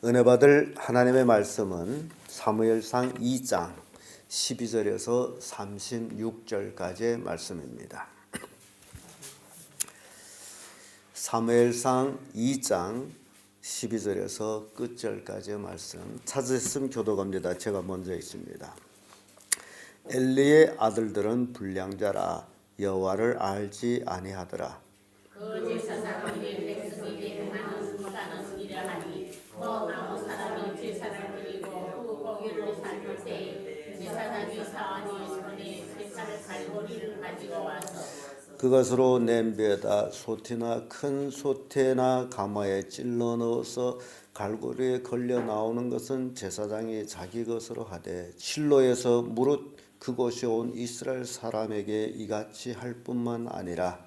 은혜 받을 하나님의 말씀은 사무엘상 2장 12절에서 36절까지의 말씀입니다. 사무엘상 2장 12절에서 끝절까지의 말씀 찾으셨으면 교도갑니다. 제가 먼저 있습니다. 엘리의 아들들은 불량자라 여호와를 알지 아니하더라. 그 제사장에게 백성에게 행하는 수많은 일을 하니 아무 사람이 제사를 드리고 그 고기를 삶을 때 제사장이 사안이 손에 제사를 갈고리를 가지고 와서 그것으로 냄비에다 솥이나 큰 솥에나 가마에 찔러 넣어서 갈고리에 걸려 나오는 것은 제사장이 자기 것으로 하되 실로에서 무릇 그곳에 온 이스라엘 사람에게 이같이 할 뿐만 아니라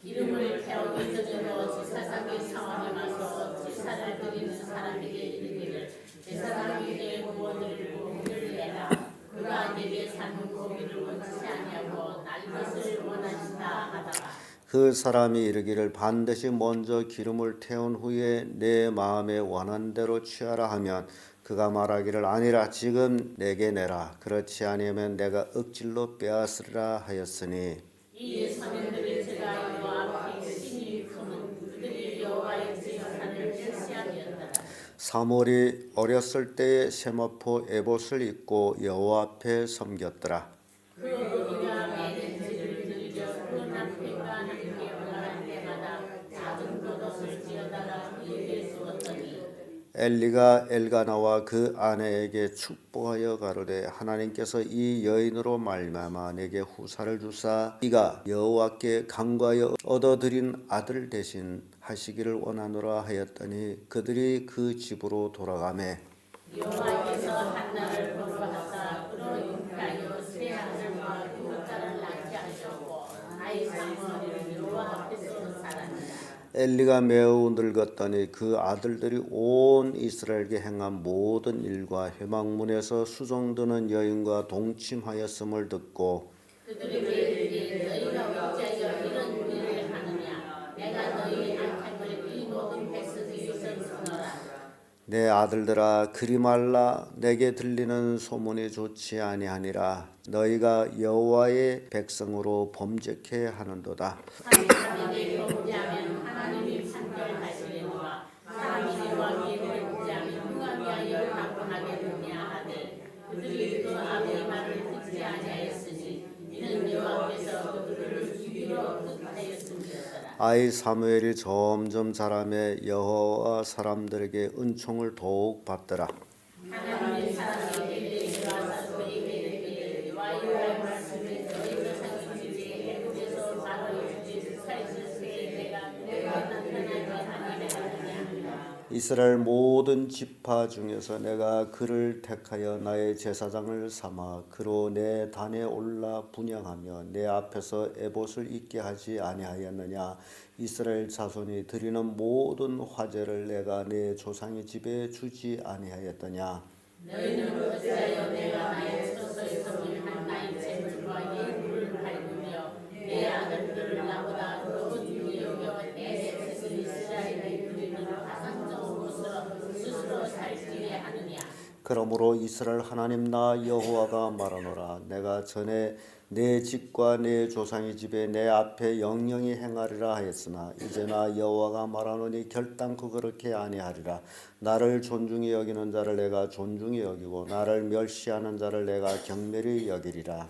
기름을 태우기 전에도 제사장이 사안에 와서 제사를 드리는 사람에게 이르기를 제사장에게 구워드리고 고기를 내라. 그가 내게 삶은 고기를 원치 아니하고 날 것을 원하신다 하다가 그 사람이 이르기를 반드시 먼저 기름을 태운 후에 내 마음에 원한 대로 취하라 하면 그가 말하기를 아니라 지금 내게 내라. 그렇지 아니하면 내가 억질로 빼앗으리라 하였으니 이 선인들이 제가 여호와 앞에 심히 품은 그들이 여호와의 제사를 멸시함이었더라. 사무엘이 어렸을 때에 세마포 에봇을 입고 여호와 앞에 섬겼더라. 그 어미가 매년지를 들여 그 남편과 함께 올라갈 때마다 작은 겉옷을 지어다가 그에게 주었더니 엘리가 엘가나와 그 아내에게 축복하여 가로되 하나님께서 이 여인으로 말미암아 내게 후사를 주사 이가 여호와께 간구하여 얻어들인 아들 대신 하시기를 원하노라 하였더니 그들이 그 집으로 돌아가매 여호와께서 한나를 보로하사 그로 잉태하여 세 아들과 두 딸을 낳게 하셨고 아이 사무엘은 여호와 앞에서 살았느니라. 엘리가 매우 늙었더니 그 아들들이 온 이스라엘에게 행한 모든 일과 회막문에서 수종드는 여인과 동침하였음을 듣고 그들에게 이르되 너희가 어찌하여 이런 일을 하느냐. 내가 너희 악행을 이 모든 백성이 전하노라. 내 아들들아 그리 말라 내게 들리는 소문이 좋지 아니하니라 너희가 여호와의 백성으로 범죄케 하는도다. 사람에게 범죄하면 하나님이 판결하시려니와 사람이 여호와께 범죄하면 누가 위하여 강권하겠느냐 하되 그들이 그 아비의 말을 듣지 아니하였으니 이는 여호와께서 그들을 죽이려 뜻하였음이었더라. 아이 사무엘이 점점 자라매 여호와 사람들에게 은총을 더욱 받더라. 하나님의 사람이 엘리에게 와서 그에게 이르기를 여호와의 말씀이 너희 조상의 집에 애굽에서 바로의 집에 서 있을 때에 내가 너희에게 나타나지 아니하였느냐. 이스라엘 모든 지파 중에서 내가 그를 택하여 나의 제사장을 삼아 그로 내 단에 올라 분향하며 내 앞에서 에봇을 입게 하지 아니하였느냐. 이스라엘 자손이 드리는 모든 화제를 내가 내 조상의 집에 주지 아니하였더냐. 너희는 어찌하여 내가 나의 처소에서 한 나의 재물과 예물을 밟으며 내 아들들을 나보다 더 중히 여겨 내 백성 이스라엘이 드리는 가산적 옷으로 스스로 살찌게 하느냐. 그러므로 이스라엘 하나님 나 여호와가 말하노라. 내가 전에 내 집과 내 조상의 집에 내 앞에 영영히 행하리라 하였으나 이제 나 여호와가 말하노니 결단코 그렇게 아니하리라. 나를 존중히 여기는 자를 내가 존중히 여기고 나를 멸시하는 자를 내가 경멸히 여기리라.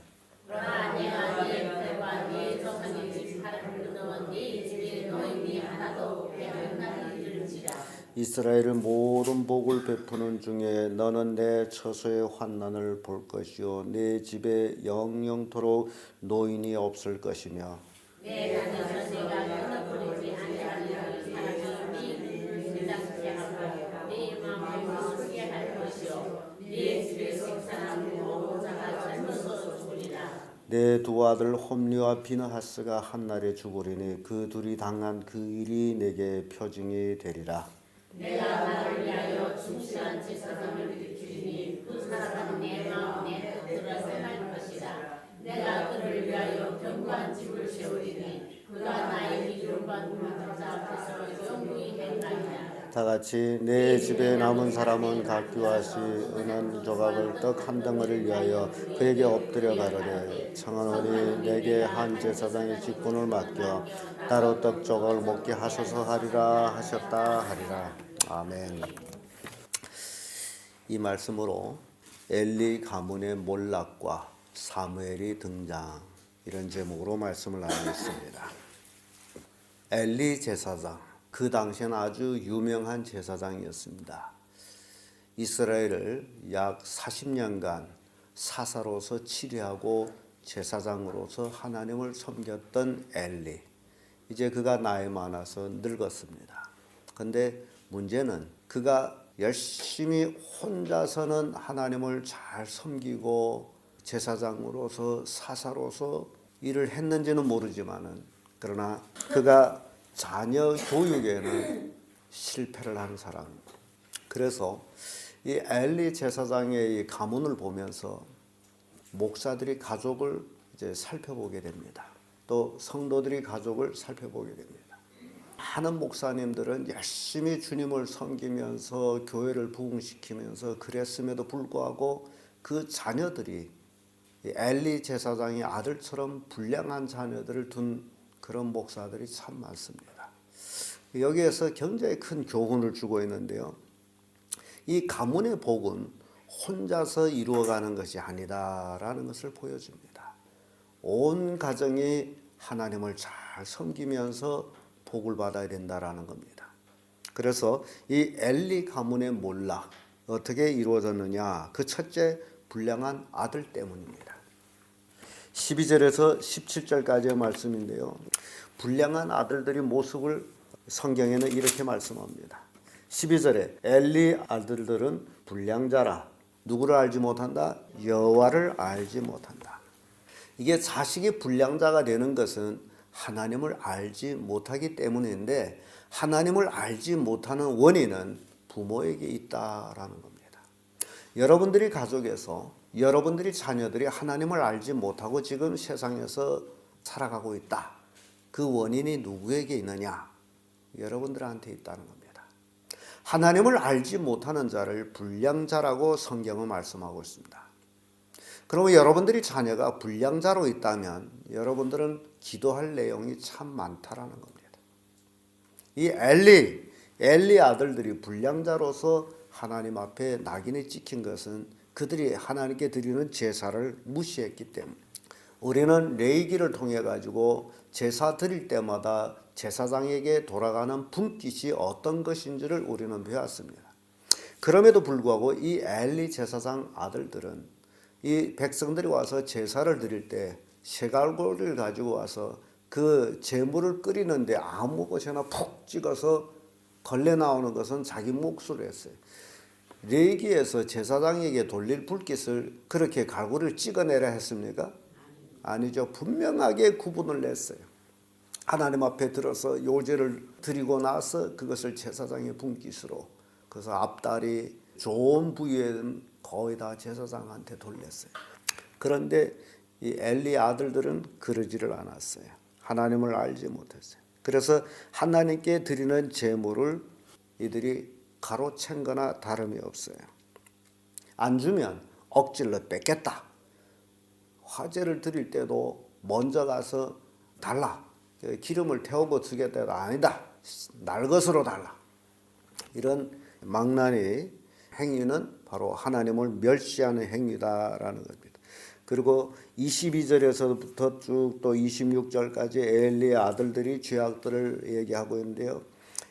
그러나 내가 네 딸과 네 조상의 집 팔을 끊어 네 집에 너희니 하나도 없게 한 날이 이를지라. 이스라엘의 모든 복을 베푸는 중에 너는 내 처소의 환난을 볼 것이요 내 집에 영영토록 노인이 없을 것이며 내 단에서 내가 끊어버리지 아니하리니 사람이 네 세상케 하고 네 마음을 쓰게 할 것이요 네 집에 식사하고 보호자가 젊어서 죽으리라. 내 두 아들 홈리와 비느하스가 한날에 죽으리니 그 둘이 당한 그 일이 내게 표징이 되리라. 내가 나를 위하여 충실한 제사장을 일으키리니 그 사람은 내 마음 내 뜻대로 행할 것이라. 내가 그를 위하여 견고한 집을 세우리니 그가 나의 기름과 누룩자 앞에서 영구히 행하리라. 다 같이 내 집에 남은 사람은 각기와 시 은한 조각을 떡 한 덩어리를 위하여 그에게 엎드려 가로되 청하노니 내게 한 제사장의 직분을 맡겨 따로 떡 조각을 먹게 하소서 하리라 하셨다 하리라. 아멘. 이 말씀으로 엘리 가문의 몰락과 사무엘이 등장, 이런 제목으로 말씀을 나누겠습니다. 엘리 제사장, 그 당시에는 아주 유명한 제사장이었습니다. 이스라엘을 약 40년간 사사로서 치리하고 제사장으로서 하나님을 섬겼던 엘리. 이제 그가 나이 많아서 늙었습니다. 그런데 문제는 그가 열심히 혼자서는 하나님을 잘 섬기고 제사장으로서 사사로서 일을 했는지는 모르지만은, 그러나 그가 자녀 교육에는 실패를 한 사람입니다. 그래서 이 엘리 제사장의 이 가문을 보면서 목사들이 가족을 이제 살펴보게 됩니다. 또 성도들이 가족을 살펴보게 됩니다. 많은 목사님들은 열심히 주님을 섬기면서 교회를 부흥시키면서 그랬음에도 불구하고 그 자녀들이 엘리 제사장의 아들처럼 불량한 자녀들을 둔 그런 목사들이 참 많습니다. 여기에서 굉장히 큰 교훈을 주고 있는데요. 이 가문의 복은 혼자서 이루어가는 것이 아니다라는 것을 보여줍니다. 온 가정이 하나님을 잘 섬기면서 복을 받아야 된다라는 겁니다. 그래서 이 엘리 가문의 몰락 어떻게 이루어졌느냐? 그 첫째, 불량한 아들 때문입니다. 12절에서 17절까지의 말씀인데요. 불량한 아들들의 모습을 성경에는 이렇게 말씀합니다. 12절에 엘리 아들들은 불량자라. 누구를 알지 못한다? 여호와를 알지 못한다. 이게 자식이 불량자가 되는 것은 하나님을 알지 못하기 때문인데, 하나님을 알지 못하는 원인은 부모에게 있다라는 겁니다. 여러분들이 가족에서 여러분들이 자녀들이 하나님을 알지 못하고 지금 세상에서 살아가고 있다. 그 원인이 누구에게 있느냐? 여러분들한테 있다는 겁니다. 하나님을 알지 못하는 자를 불량자라고 성경은 말씀하고 있습니다. 그러면 여러분들이 자녀가 불량자로 있다면 여러분들은 기도할 내용이 참 많다라는 겁니다. 이 엘리 아들들이 불량자로서 하나님 앞에 낙인이 찍힌 것은 그들이 하나님께 드리는 제사를 무시했기 때문에, 우리는 레위기를 통해 가지고 제사 드릴 때마다 제사장에게 돌아가는 분깃이 어떤 것인지를 우리는 배웠습니다. 그럼에도 불구하고 이 엘리 제사장 아들들은 이 백성들이 와서 제사를 드릴 때 쇠갈고리를 가지고 와서 그 제물을 끓이는데 아무 곳에나 푹 찍어서 걸레 나오는 것은 자기 몫으로 했어요. 레위기에서 제사장에게 돌릴 불깃을 그렇게 갈고리를 찍어내라 했습니까? 아니죠. 분명하게 구분을 냈어요. 하나님 앞에 들어서 요제를 드리고 나서 그것을 제사장의 분깃으로, 그래서 앞다리 좋은 부위에는 거의 다 제사장한테 돌렸어요. 그런데 이 엘리 아들들은 그러지를 않았어요. 하나님을 알지 못했어요. 그래서 하나님께 드리는 제물을 이들이 가로챈 거나 다름이 없어요. 안 주면 억질로 뺏겠다. 화제를 드릴 때도 먼저 가서 달라. 기름을 태우고 주겠다 해도 아니다. 날 것으로 달라. 이런 망나니 행위는 바로 하나님을 멸시하는 행위다라는 겁니다. 그리고 22절에서부터 쭉 또 26절까지 엘리의 아들들이 죄악들을 얘기하고 있는데요.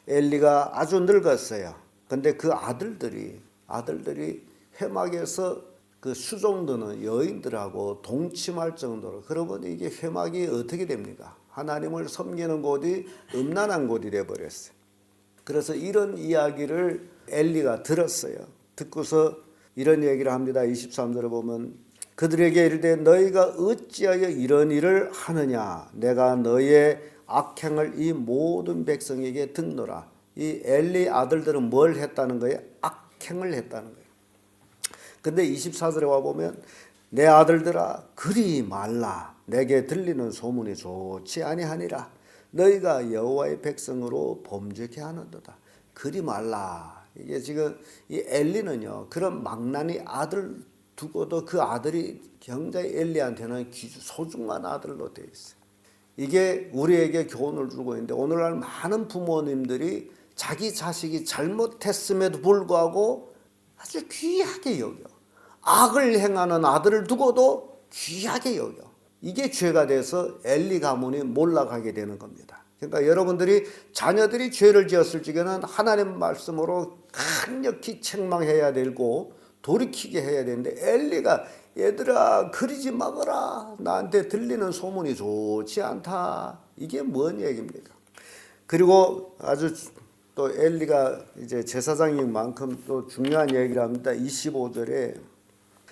엘리가 아주 늙었어요. 근데 그 아들들이 회막에서 그 수종드는 여인들하고 동침할 정도로, 그러면 이게 회막이 어떻게 됩니까? 하나님을 섬기는 곳이 음란한 곳이 되어버렸어요. 그래서 이런 이야기를 엘리가 들었어요. 듣고서 이런 얘기를 합니다. 23절에 보면 그들에게 이르되 너희가 어찌하여 이런 일을 하느냐? 내가 너희의 악행을 이 모든 백성에게 듣노라. 이 엘리 아들들은 뭘 했다는 거예요? 악행을 했다는 거예요. 근데 24절에 와보면 내 아들들아 그리 말라. 내게 들리는 소문이 좋지 아니하니라. 너희가 여호와의 백성으로 범죄케 하는도다. 그리 말라. 이게 지금 이 엘리는요, 그런 망나니 아들 두고도 그 아들이 굉장히 엘리한테는 소중한 아들로 되어 있어요. 이게 우리에게 교훈을 주고 있는데, 오늘날 많은 부모님들이 자기 자식이 잘못했음에도 불구하고 아주 귀하게 여겨. 악을 행하는 아들을 두고도 귀하게 여겨. 이게 죄가 돼서 엘리 가문이 몰락하게 되는 겁니다. 그러니까 여러분들이 자녀들이 죄를 지었을 적에는 하나님 말씀으로 강력히 책망해야 되고 돌이키게 해야 되는데, 엘리가 얘들아 그러지 마거라, 나한테 들리는 소문이 좋지 않다. 이게 뭔 얘기입니까? 그리고 아주 또 엘리가 이제 제사장인 만큼 또 중요한 얘기를 합니다. 25절에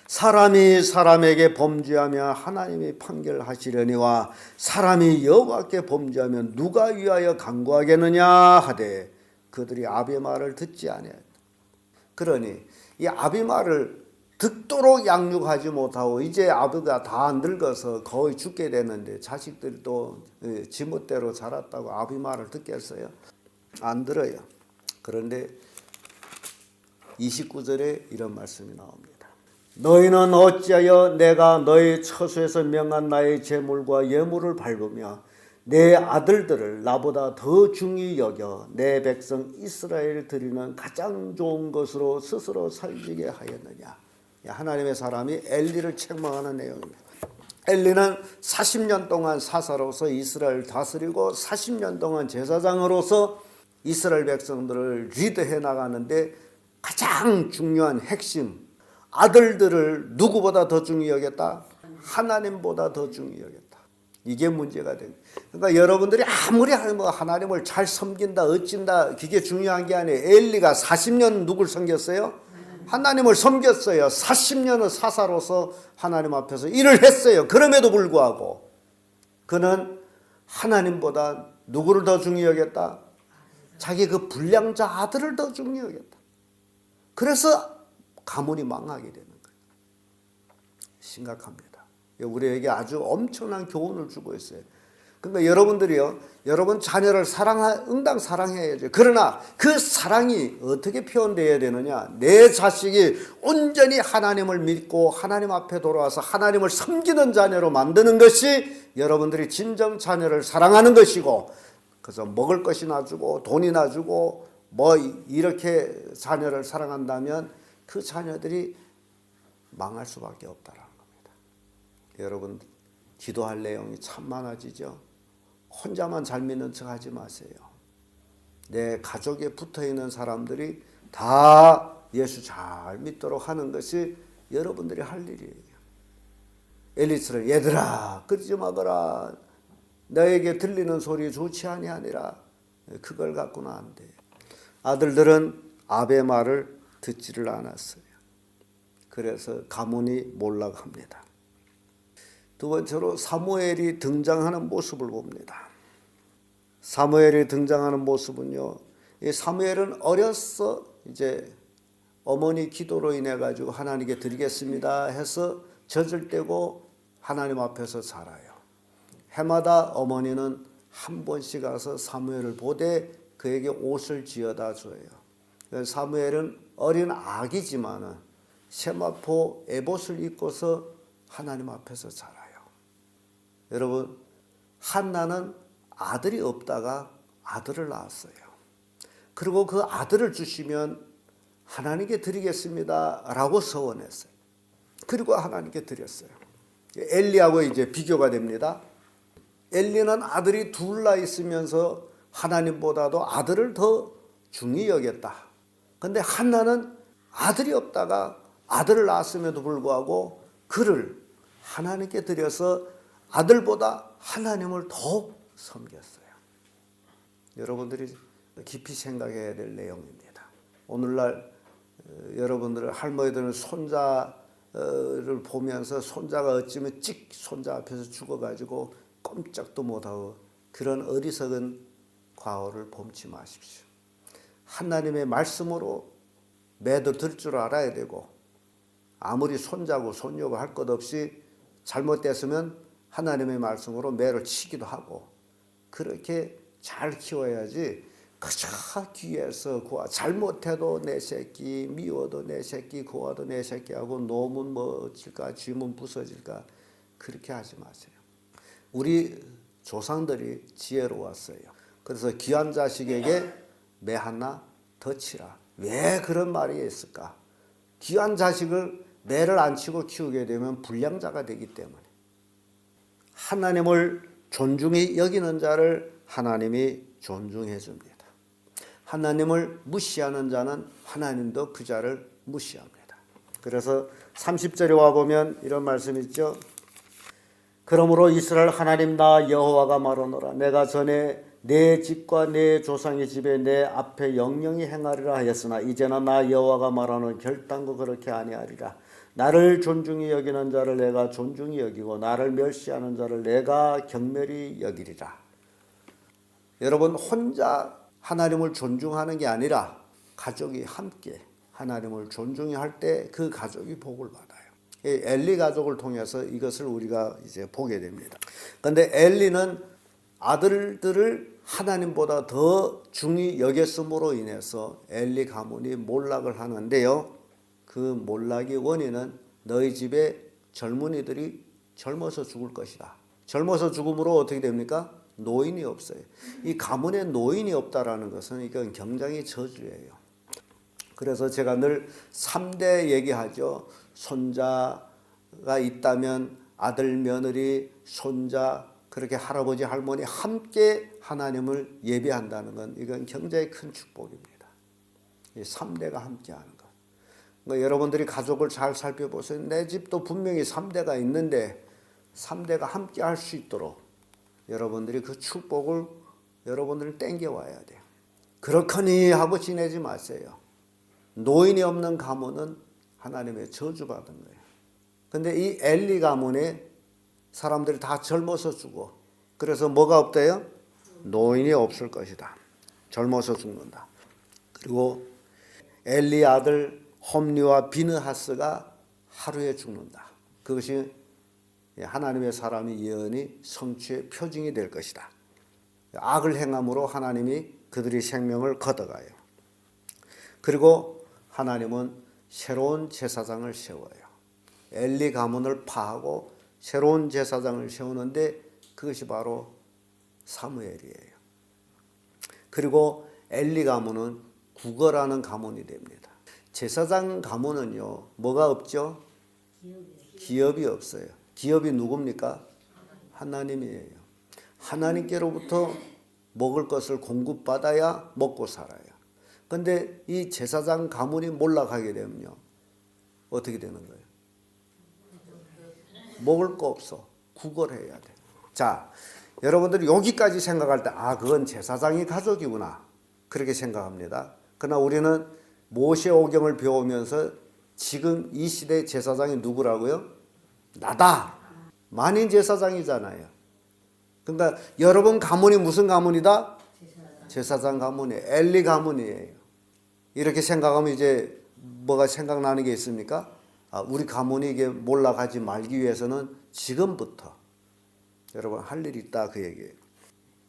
사람이 사람에게 범죄하며 하나님이 판결하시려니와 사람이 여호와께 범죄하면 누가 위하여 간구하겠느냐 하되 그들이 아비의 말을 듣지 아니하였다. 그러니 이 아비 말을 듣도록 양육하지 못하고 이제 아비가 다 늙어서 거의 죽게 되는데 자식들이 또 지멋대로 자랐다고 아비 말을 듣겠어요? 안 들어요. 그런데 29절에 이런 말씀이 나옵니다. 너희는 어찌하여 내가 너희 처소에서 명한 나의 제물과 예물을 밟으며 내 아들들을 나보다 더 중히 여겨 내 백성 이스라엘 드리는 가장 좋은 것으로 스스로 살지게 하였느냐. 하나님의 사람이 엘리를 책망하는 내용입니다. 엘리는 40년 동안 사사로서 이스라엘을 다스리고 40년 동안 제사장으로서 이스라엘 백성들을 리드해 나가는데 가장 중요한 핵심, 아들들을 누구보다 더 중히 여겼다? 하나님보다 더 중히 여겼다. 이게 문제가 됩니다. 그러니까 여러분들이 아무리 하나님을 잘 섬긴다, 어찐다, 그게 중요한 게 아니에요. 엘리가 40년 누굴 섬겼어요? 하나님을 섬겼어요. 40년을 사사로서 하나님 앞에서 일을 했어요. 그럼에도 불구하고 그는 하나님보다 누구를 더 중히 여겼다? 자기 그 불량자 아들을 더 중히 여겼다. 그래서 가문이 망하게 되는 거예요. 심각합니다. 우리에게 아주 엄청난 교훈을 주고 있어요. 그러니까 여러분들이요, 여러분 자녀를 응당 사랑해야죠. 그러나 그 사랑이 어떻게 표현되어야 되느냐? 내 자식이 온전히 하나님을 믿고 하나님 앞에 돌아와서 하나님을 섬기는 자녀로 만드는 것이 여러분들이 진정 자녀를 사랑하는 것이고, 그래서 먹을 것이나 주고 돈이나 주고 뭐 이렇게 자녀를 사랑한다면 그 자녀들이 망할 수밖에 없다라는 겁니다. 여러분 기도할 내용이 참 많아지죠. 혼자만 잘 믿는 척 하지 마세요. 내 가족에 붙어있는 사람들이 다 예수 잘 믿도록 하는 것이 여러분들이 할 일이에요. 엘리처럼 얘들아 그러지 마거라, 너에게 들리는 소리 좋지 아니하니라, 그걸 갖고는 안 돼. 아들들은 아베 말을 듣지를 않았어요. 그래서 가문이 몰락합니다. 두 번째로 사무엘이 등장하는 모습을 봅니다. 사무엘이 등장하는 모습은요, 이 사무엘은 어려서 이제 어머니 기도로 인해 가지고 하나님께 드리겠습니다 해서 젖을 떼고 하나님 앞에서 자라요. 해마다 어머니는 한 번씩 가서 사무엘을 보되 그에게 옷을 지어다 줘요. 사무엘은 어린 아기지만은 세마포 에봇을 입고서 하나님 앞에서 자라요. 여러분, 한나는 아들이 없다가 아들을 낳았어요. 그리고 그 아들을 주시면 하나님께 드리겠습니다 라고 서원했어요. 그리고 하나님께 드렸어요. 엘리하고 이제 비교가 됩니다. 엘리는 아들이 둘나 있으면서 하나님보다도 아들을 더 중히 여겼다. 근데 한나는 아들이 없다가 아들을 낳았음에도 불구하고 그를 하나님께 드려서 아들보다 하나님을 더욱 섬겼어요. 여러분들이 깊이 생각해야 될 내용입니다. 오늘날 여러분들 할머니들은 손자를 보면서 손자가 어쩌면 찍 손자 앞에서 죽어가지고 꼼짝도 못하고 그런 어리석은 과오를 범치 마십시오. 하나님의 말씀으로 매도 들 줄 알아야 되고, 아무리 손자고 손녀고 할 것 없이 잘못됐으면 하나님의 말씀으로 매를 치기도 하고, 그렇게 잘 키워야지 그저 귀에서 잘못해도 내 새끼, 미워도 내 새끼, 고와도 내 새끼 하고 놓으면 뭐 어찔까, 쥐면 부서질까, 그렇게 하지 마세요. 우리 조상들이 지혜로웠어요. 그래서 귀한 자식에게 매 하나 더 치라. 왜 그런 말이 있을까? 귀한 자식을 매를 안 치고 키우게 되면 불량자가 되기 때문에. 하나님을 존중히 여기는 자를 하나님이 존중해 줍니다. 하나님을 무시하는 자는 하나님도 그 자를 무시합니다. 그래서 30절에 와보면 이런 말씀이 있죠. 그러므로 이스라엘 하나님 나 여호와가 말하노라. 내가 전에 내 집과 내 조상의 집에 내 앞에 영영히 행하리라 하였으나 이제는 나 여호와가 말하는 결단코 그렇게 아니하리라. 나를 존중히 여기는 자를 내가 존중히 여기고 나를 멸시하는 자를 내가 경멸히 여기리라. 여러분, 혼자 하나님을 존중하는 게 아니라 가족이 함께 하나님을 존중히 할 때 그 가족이 복을 받아요. 엘리 가족을 통해서 이것을 우리가 이제 보게 됩니다. 그런데 엘리는 아들들을 하나님보다 더 중히 여겼음으로 인해서 엘리 가문이 몰락을 하는데요. 그 몰락의 원인은 너희 집에 젊은이들이 젊어서 죽을 것이다. 젊어서 죽음으로 어떻게 됩니까? 노인이 없어요. 이 가문에 노인이 없다라는 것은 이건 굉장히 저주예요. 그래서 제가 늘 3대 얘기하죠. 손자가 있다면 아들, 며느리, 손자, 그렇게 할아버지, 할머니 함께 하나님을 예배한다는 건 이건 굉장히 큰 축복입니다. 이 3대가 함께 하는 것. 그러니까 여러분들이 가족을 잘 살펴보세요. 내 집도 분명히 3대가 있는데 3대가 함께 할 수 있도록 여러분들이 그 축복을 여러분들은 땡겨와야 돼요. 그렇거니 하고 지내지 마세요. 노인이 없는 가문은 하나님의 저주받은 거예요. 근데 이 엘리 가문에 사람들이 다 젊어서 죽어. 그래서 뭐가 없대요? 노인이 없을 것이다. 젊어서 죽는다. 그리고 엘리 아들 홈리와 비느하스가 하루에 죽는다. 그것이 하나님의 사람의 예언이 성취의 표징이 될 것이다. 악을 행함으로 하나님이 그들의 생명을 걷어가요. 그리고 하나님은 새로운 제사장을 세워요. 엘리 가문을 파하고 새로운 제사장을 세우는데 그것이 바로 사무엘이에요. 그리고 엘리 가문은 구걸하는 가문이 됩니다. 제사장 가문은요, 뭐가 없죠? 기업이 없어요. 기업이 누굽니까? 하나님이에요. 하나님께로부터 먹을 것을 공급받아야 먹고 살아요. 그런데 이 제사장 가문이 몰락하게 되면요, 어떻게 되는 거예요? 먹을 거 없어. 구걸해야 돼. 자, 여러분들이 여기까지 생각할 때, 그건 제사장의 가족이구나. 그렇게 생각합니다. 그러나 우리는 모세오경을 배우면서 지금 이 시대 제사장이 누구라고요? 나다. 만인 제사장이잖아요. 그러니까 여러분 가문이 무슨 가문이다? 제사장 가문이에요. 엘리 가문이에요. 이렇게 생각하면 이제 뭐가 생각나는 게 있습니까? 우리 가문이 이게 몰락하지 말기 위해서는 지금부터 여러분 할 일이 있다, 그 얘기예요.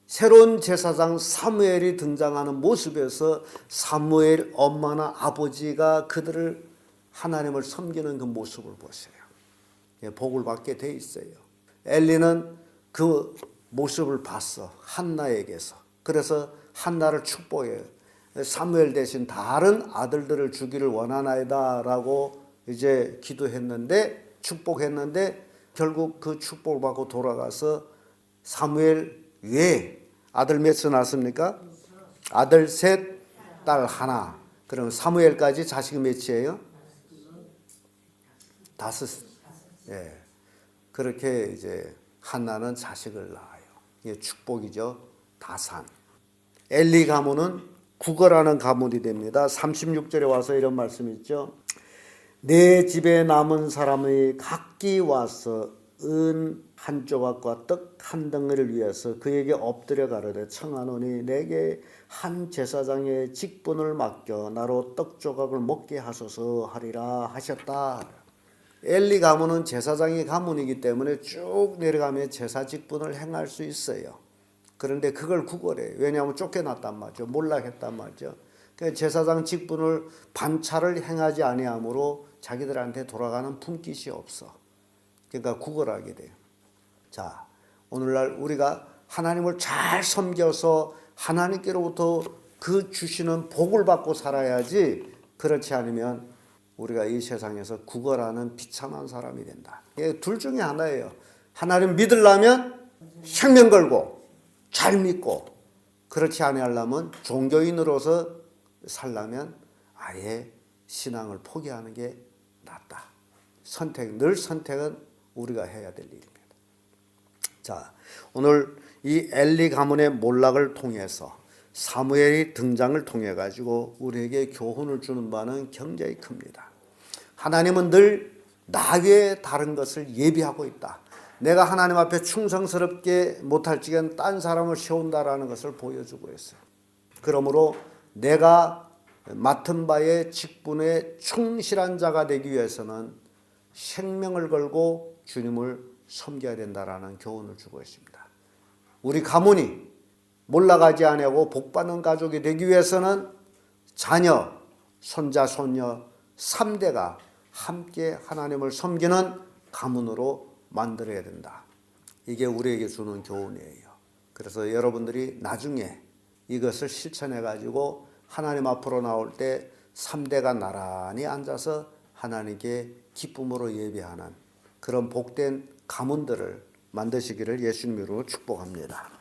새로운 제사장 사무엘이 등장하는 모습에서 사무엘 엄마나 아버지가 그들을 하나님을 섬기는 그 모습을 보세요. 복을 받게 돼 있어요. 엘리는 그 모습을 봤어. 한나에게서. 그래서 한나를 축복해요. 사무엘 대신 다른 아들들을 주기를 원하나이다라고 이제 기도했는데, 축복했는데 결국 그 축복을 받고 돌아가서 사무엘 외에 아들 몇이 낳았습니까? 아들 셋, 딸 하나. 그럼 사무엘까지 자식이 몇이에요? 5. 예. 그렇게 이제 한나는 자식을 낳아요. 이게 축복이죠. 다산. 엘리 가문은 구걸하는 가문이 됩니다. 36절에 와서 이런 말씀이 있죠. 내 집에 남은 사람이 각기 와서 은 한 조각과 떡 한 덩어리를 위해서 그에게 엎드려 가르되 청하노니 내게 한 제사장의 직분을 맡겨 나로 떡 조각을 먹게 하소서 하리라 하셨다. 엘리 가문은 제사장의 가문이기 때문에 쭉 내려가면 제사 직분을 행할 수 있어요. 그런데 그걸 구걸해요. 왜냐하면 쫓겨났단 말이죠. 몰락했단 말이죠. 그러니까 제사장 직분을 반차를 행하지 아니하므로 자기들한테 돌아가는 품깃이 없어. 그러니까 구걸하게 돼요. 자, 오늘날 우리가 하나님을 잘 섬겨서 하나님께로부터 그 주시는 복을 받고 살아야지, 그렇지 않으면 우리가 이 세상에서 구걸하는 비참한 사람이 된다. 이게 둘 중에 하나예요. 하나님 믿으려면 생명 걸고 잘 믿고, 그렇지 아니하려면 종교인으로서 살려면 아예 신앙을 포기하는 게 낫다. 늘 선택은 우리가 해야 될 일입니다. 자, 오늘 이 엘리 가문의 몰락을 통해서 사무엘의 등장을 통해 가지고 우리에게 교훈을 주는 바는 굉장히 큽니다. 하나님은 늘 나 외에 다른 것을 예비하고 있다. 내가 하나님 앞에 충성스럽게 못할 적엔 딴 사람을 세운다라는 것을 보여주고 있어요. 그러므로 내가 맡은 바의 직분에 충실한 자가 되기 위해서는 생명을 걸고 주님을 섬겨야 된다라는 교훈을 주고 있습니다. 우리 가문이 몰락하지 아니하고 복받는 가족이 되기 위해서는 자녀, 손자, 손녀 3대가 함께 하나님을 섬기는 가문으로 만들어야 된다. 이게 우리에게 주는 교훈이에요. 그래서 여러분들이 나중에 이것을 실천해 가지고 하나님 앞으로 나올 때 3대가 나란히 앉아서 하나님께 기쁨으로 예배하는 그런 복된 가문들을 만드시기를 예수님으로 축복합니다.